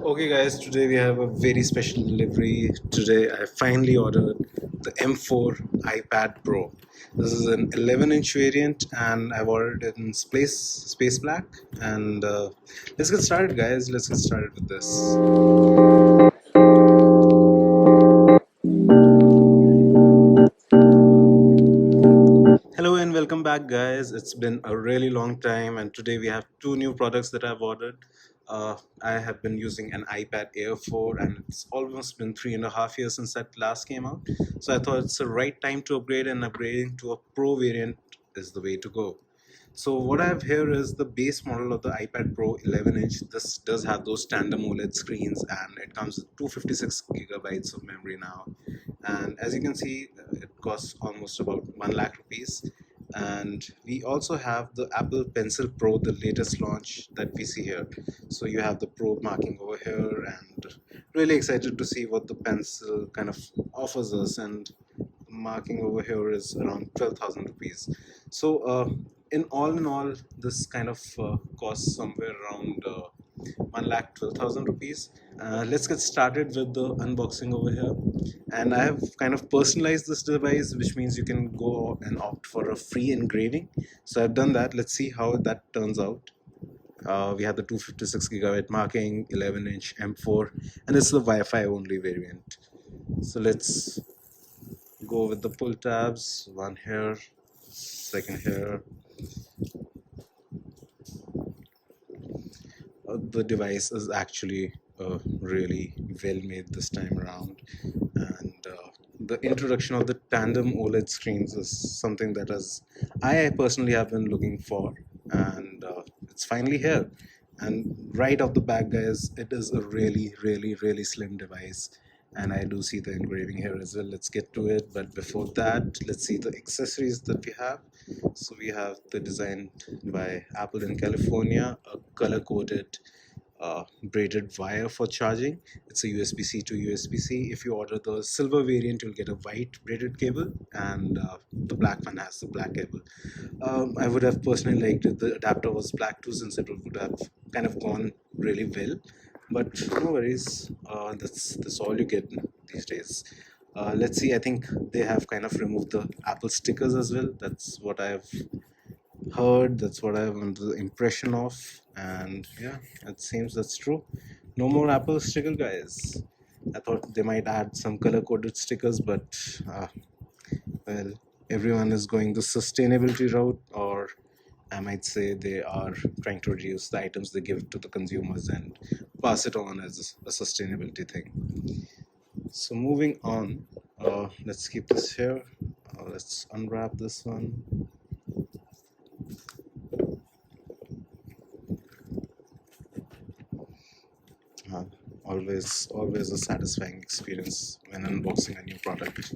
Okay, guys, today we have a very special delivery. Today I finally ordered the M4 iPad Pro. This is an 11-inch variant, and I've ordered it in space black. And let's get started, guys. Let's get started with this. Hello and welcome back, guys. It's been a really long time, and today we have two new products that I've ordered. I have been using an iPad Air 4, and it's almost been 3.5 years since that last came out. So I thought it's the right time to upgrade, and upgrading to a Pro variant is the way to go. So what I have here is the base model of the iPad Pro 11-inch. This does have those tandem OLED screens, and it comes with 256 gigabytes of memory now. And as you can see, it costs almost about 1 lakh rupees. And we also have the Apple Pencil Pro, the latest launch that we see here. So you have the Pro marking over here, and really excited to see what the pencil kind of offers us. And marking over here is around 12,000 rupees. So in all, this kind of costs somewhere around 1 lakh 12,000 rupees. Let's get started with the unboxing over here. And I have kind of personalized this device, which means you can go and opt for a free engraving. So I've done that. Let's see how that turns out. We have the 256 gigabyte marking, 11-inch M4, and it's the Wi-Fi only variant. So let's go with the pull tabs. One here, second here. The device is actually really well made this time around, and the introduction of the tandem OLED screens is something that I personally have been looking for, and it's finally here. And right off the back, guys, it is a really slim device, and I do see the engraving here as well. Let's get to it, but before that, let's see the accessories that we have. So we have the design by Apple in California, a color-coded braided wire for charging. It's a USB-C to USB-C. If you order the silver variant, you'll get a white braided cable, and the black one has the black cable. I would have personally liked if the adapter was black too, since it would have kind of gone really well. But no worries, that's all you get these days. Let's see. I think they have kind of removed the Apple stickers as well. That's what I've heard, that's what I have under the impression of, and yeah, it seems that's true. No more Apple sticker, guys. I thought they might add some color coded stickers, but well, everyone is going the sustainability route, or I might say they are trying to reduce the items they give to the consumers and pass it on as a sustainability thing. So moving on, let's keep this here. Let's unwrap this one. Uh, always a satisfying experience when unboxing a new product.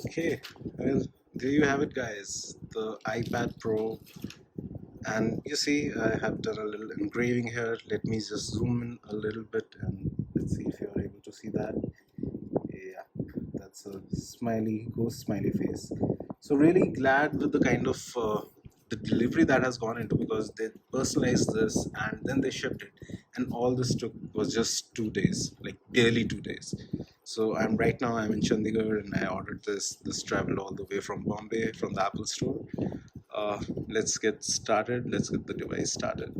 Okay, well, there you have it, guys, the iPad Pro. And you see, I have done a little engraving here. Let me just zoom in a little bit, and let's see if you're able to see that. Yeah, that's a smiley ghost smiley face. So really glad with the kind of the delivery that has gone into, because they personalized this and then they shipped it, and all this took was just 2 days, like barely 2 days. So I'm in Chandigarh, and I ordered this traveled all the way from Bombay from the Apple store. Let's get started. Let's get the device started.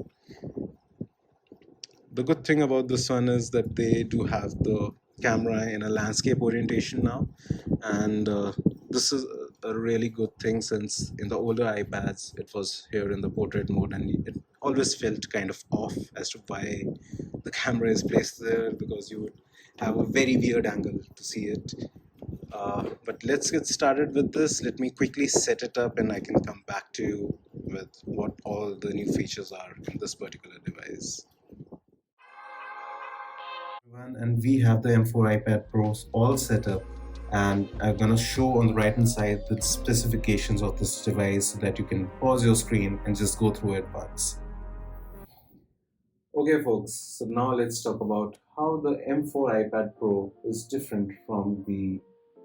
The good thing about this one is that they do have the camera in a landscape orientation now, and this is a really good thing, since in the older iPads it was here in the portrait mode, and it always felt kind of off as to why the camera is placed there, because you would have a very weird angle to see it. But let's get started with this. Let me quickly set it up, and I can come back to you with what all the new features are in this particular device. Everyone, and we have the M4 iPad Pros all set up, and I'm gonna show on the right hand side the specifications of this device so that you can pause your screen and just go through it once. Okay, folks, so now let's talk about how the M4 iPad Pro is different from the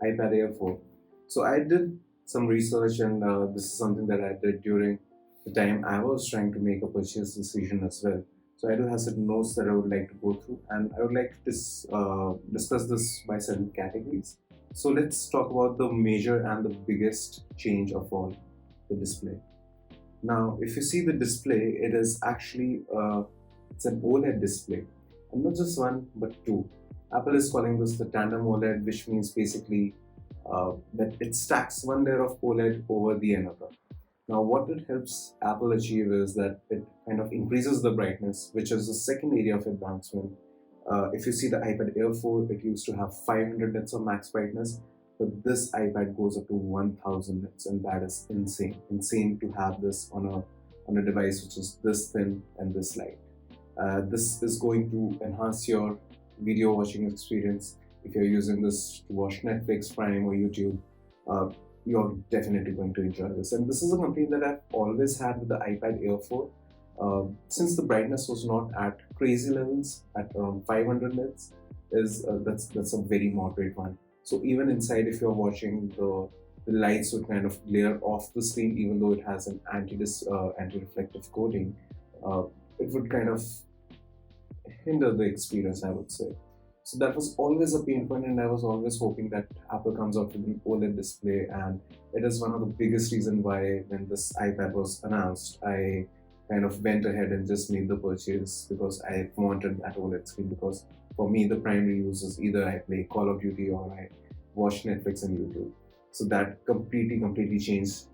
iPad Air 4. So I did some research, and this is something that I did during the time I was trying to make a purchase decision as well. So I do have certain notes that I would like to go through, and I would like to discuss this by certain categories. So let's talk about the major and the biggest change of all, the display. Now, if you see the display, it is actually it's an OLED display, and not just one but two. Apple is calling this the tandem OLED, which means basically that it stacks one layer of OLED over the another. Now, what it helps Apple achieve is that it kind of increases the brightness, which is the second area of advancement. If you see the iPad Air 4, it used to have 500 nits of max brightness, but this iPad goes up to 1000 nits, and that is insane. Insane to have this on a device which is this thin and this light. This is going to enhance your video watching experience. If you're using this to watch Netflix, Prime, or YouTube, uh, you're definitely going to enjoy this. And this is a complaint that I've always had with the iPad Air 4. Since the brightness was not at crazy levels, at around 500 nits, that's a very moderate one. So even inside, if you're watching, the lights would kind of glare off the screen, even though it has an anti-reflective coating. Uh, it would kind of hinder the experience, I would say. So that was always a pain point, and I was always hoping that Apple comes out with an OLED display, and it is one of the biggest reasons why when this iPad was announced, I kind of went ahead and just made the purchase because I wanted that OLED screen. Because for me, the primary use is either I play Call of Duty or I watch Netflix and YouTube. So that completely changes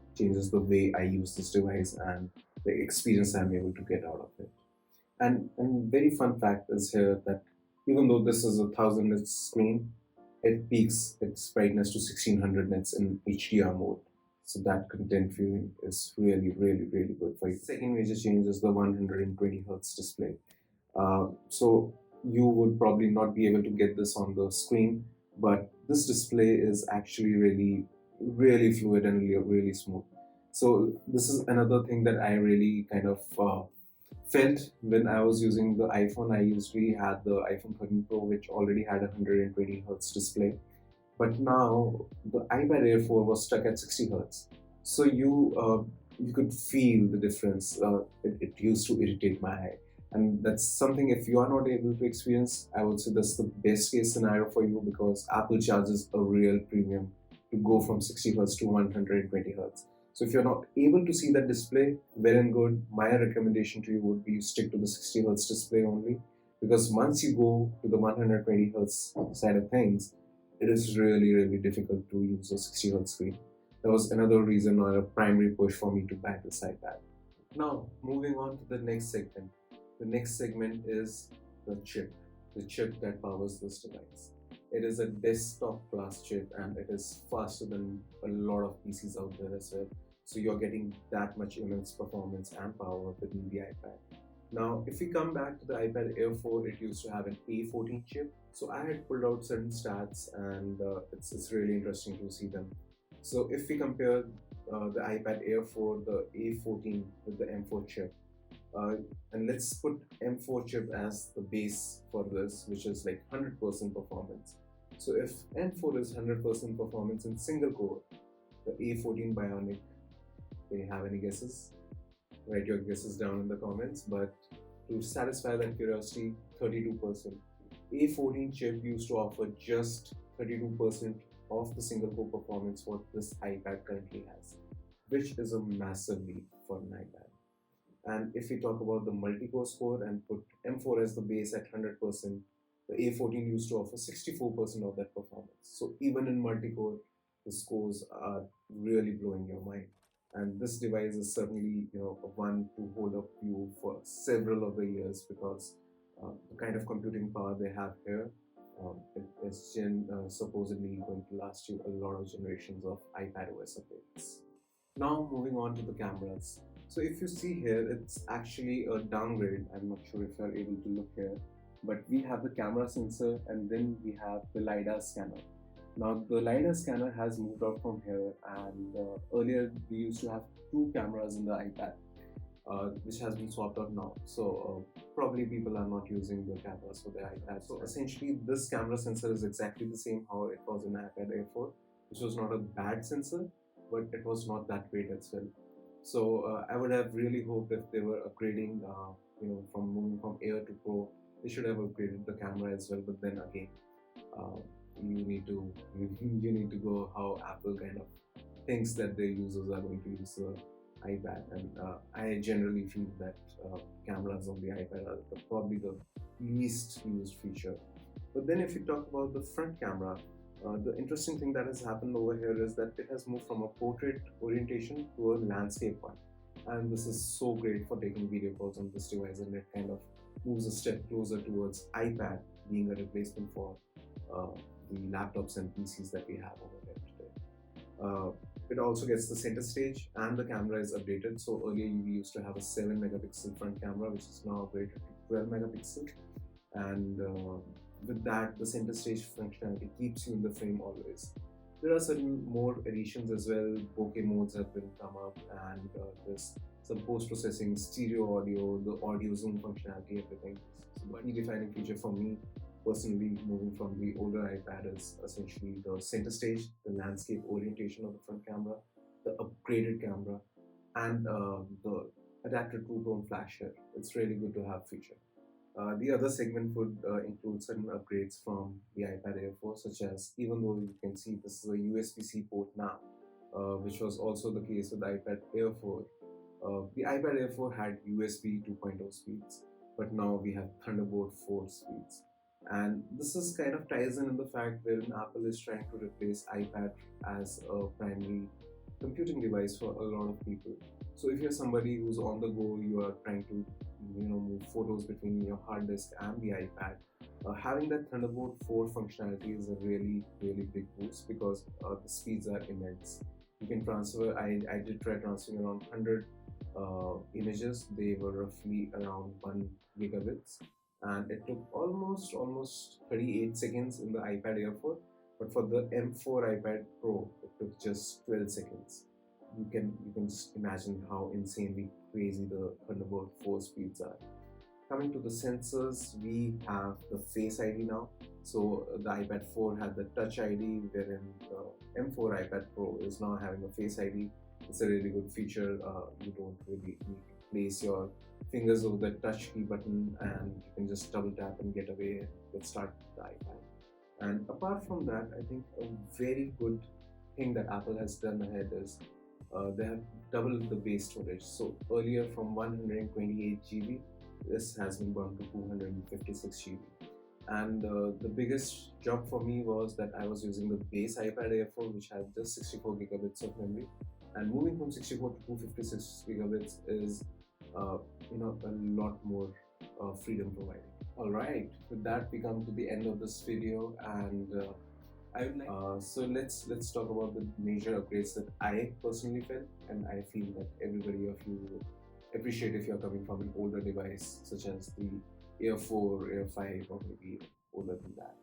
the way I use this device and the experience I'm able to get out of it. And very fun fact is here that even though this is a 1000 nits screen, it peaks its brightness to 1600 nits in HDR mode. So that content viewing is really good for you. Second major change is the 120 hertz display. So you would probably not be able to get this on the screen, but this display is actually really fluid and really smooth. So this is another thing that I really kind of felt when I was using the iPhone. I usually had the iPhone 13 Pro, which already had a 120 hertz display, but now the iPad Air 4 was stuck at 60 hertz. So you could feel the difference. It used to irritate my eye, and that's something if you are not able to experience, I would say that's the best case scenario for you because Apple charges a real premium to go from 60 hertz to 120 hertz. So if you're not able to see that display, well and good. My recommendation to you would be stick to the 60 hertz display only, because once you go to the 120 hertz side of things, it is really difficult to use a 60 hertz screen. That was another reason or a primary push for me to buy this iPad. Now, moving on to the next segment. The next segment is the chip that powers this device. It is a desktop class chip and it is faster than a lot of PCs out there as well. So you're getting that much immense performance and power within the iPad. Now, if we come back to the iPad Air 4, it used to have an A14 chip. So I had pulled out certain stats and it's really interesting to see them. So if we compare the iPad Air 4, the A14 with the M4 chip, uh, and let's put M4 chip as the base for this, which is like 100% performance. So if M4 is 100% performance in single core, the A14 Bionic, do you have any guesses? Write your guesses down in the comments, but to satisfy that curiosity, 32%. A14 chip used to offer just 32% of the single core performance what this iPad currently has, which is a massive leap for an iPad. And if we talk about the multi-core score and put M4 as the base at 100%, the A14 used to offer 64% of that performance. So even in multi-core, the scores are really blowing your mind. And this device is certainly, one to hold up you for several of the years because the kind of computing power they have here, it is supposedly going to last you a lot of generations of iPad OS updates. Now moving on to the cameras. So if you see here, it's actually a downgrade. I'm not sure if you're able to look here, but we have the camera sensor and then we have the LiDAR scanner. Now the LiDAR scanner has moved out from here, and earlier we used to have two cameras in the iPad, which has been swapped out now. So probably people are not using the cameras for their iPad. So essentially this camera sensor is exactly the same how it was in iPad Air 4, which was not a bad sensor, but it was not that great as well. So I would have really hoped if they were upgrading, from moving from Air to Pro, they should have upgraded the camera as well. But then again, uh, you need to you need to go how Apple kind of thinks that their users are going to use the iPad, and I generally feel that cameras on the iPad are probably the least used feature. But then, if you talk about the front camera, the interesting thing that has happened over here is that it has moved from a portrait orientation to a landscape one. And this is so great for taking video calls on this device, and it kind of moves a step closer towards iPad being a replacement for uh, the laptops and PCs that we have over here today. Uh, it also gets the center stage, and the camera is updated. So earlier you used to have a 7 megapixel front camera, which is now upgraded to 12 megapixel, and with that, the center stage functionality keeps you in the frame always. There are certain more additions as well. Bokeh modes have been come up, and there's some post-processing, stereo audio, the audio zoom functionality, everything. So the key defining feature for me personally, moving from the older iPad, is essentially the center stage, the landscape orientation of the front camera, the upgraded camera, and the adaptive true tone flash here. It's really good to have feature. The other segment would include certain upgrades from the iPad Air 4, such as, even though you can see this is a USB-C port now, which was also the case with the iPad Air 4. The iPad Air 4 had USB 2.0 speeds, but now we have Thunderbolt 4 speeds. And this is kind of ties in the fact wherein Apple is trying to replace iPad as a primary computing device for a lot of people. So if you're somebody who's on the go, you are trying to move photos between your hard disk and the iPad. Having that Thunderbolt 4 functionality is a really really big boost because the speeds are immense. You can transfer. I did try transferring around 100 images. They were roughly around 1 gigabits, and it took almost 38 seconds in the iPad Air 4. But for the M4 iPad Pro, it took just 12 seconds. You can just imagine how insanely crazy the Thunderbolt 4 speeds are. Coming to the sensors, we have the Face ID now. So the iPad 4 had the Touch ID, wherein the M4 iPad Pro is now having a Face ID. It's a really good feature. You don't really need to place your fingers over the touch key button, and you can just double tap and get away and get start the iPad. And apart from that, I think a very good thing that Apple has done ahead is they have doubled the base storage. So earlier from 128 GB, this has been gone to 256 GB. And the biggest jump for me was that I was using the base iPad Air 4, which had just 64 gigabits of memory. And moving from 64 to 256 gigabits is, a lot more freedom providing. All right, with that, we come to the end of this video, and I would like. So let's talk about the major upgrades that I personally felt, and I feel that everybody of you would appreciate if you're coming from an older device, such as the Air 4, Air 5, or maybe older than that.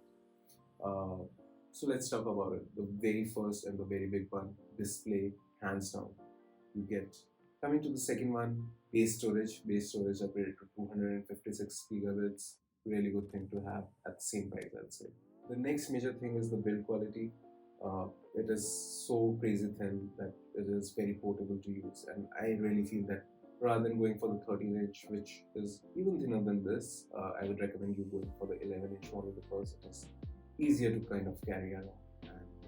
Uh, so let's talk about it. The very first and the very big one, display, hands down. You get coming to the second one, base storage upgraded to 256 gigabits. Really good thing to have at the same price, I'd say. The next major thing is the build quality. It is so crazy thin that it is very portable to use, and I really feel that rather than going for the 13-inch, which is even thinner than this, I would recommend you going for the 11-inch model because it is easier to kind of carry around.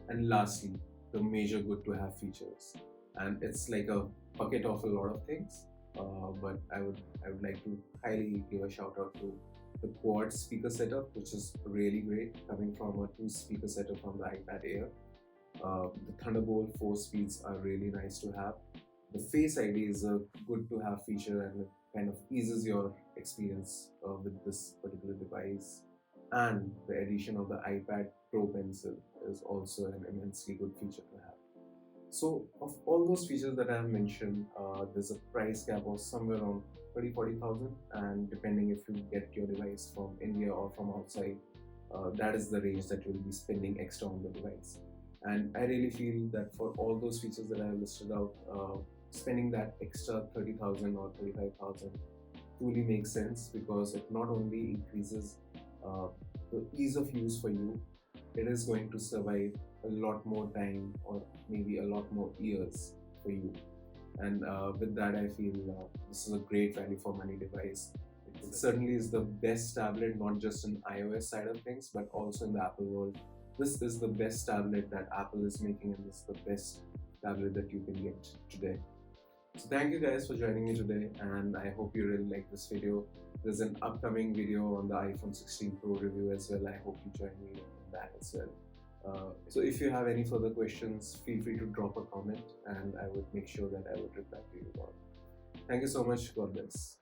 And lastly, the major good to have features, and it's like a bucket of a lot of things. But I would like to highly give a shout out to the quad speaker setup, which is really great, coming from a two-speaker setup from the iPad Air. The Thunderbolt 4 speeds are really nice to have. The Face ID is a good to have feature, and it kind of eases your experience with this particular device. And the addition of the iPad Pro Pencil is also an immensely good feature to have. So, of all those features that I have mentioned, there's a price gap of somewhere around 30,000 and depending if you get your device from India or from outside, that is the range that you'll be spending extra on the device. And I really feel that for all those features that I have listed out, spending that extra 30,000 or 35,000 truly makes sense because it not only increases uh, the ease of use for you, it is going to survive a lot more time or maybe a lot more years for you. And with that, I feel this is a great value for money device. It certainly is the best tablet, not just in iOS side of things, but also in the Apple world. This is the best tablet that Apple is making, and this is the best tablet that you can get today. So thank you guys for joining me today, and I hope you really like this video. There's an upcoming video on the iPhone 16 Pro review as well. I hope you join me in that as well. So if you have any further questions, feel free to drop a comment, and I would make sure that I would reply to you all. Thank you so much. God bless.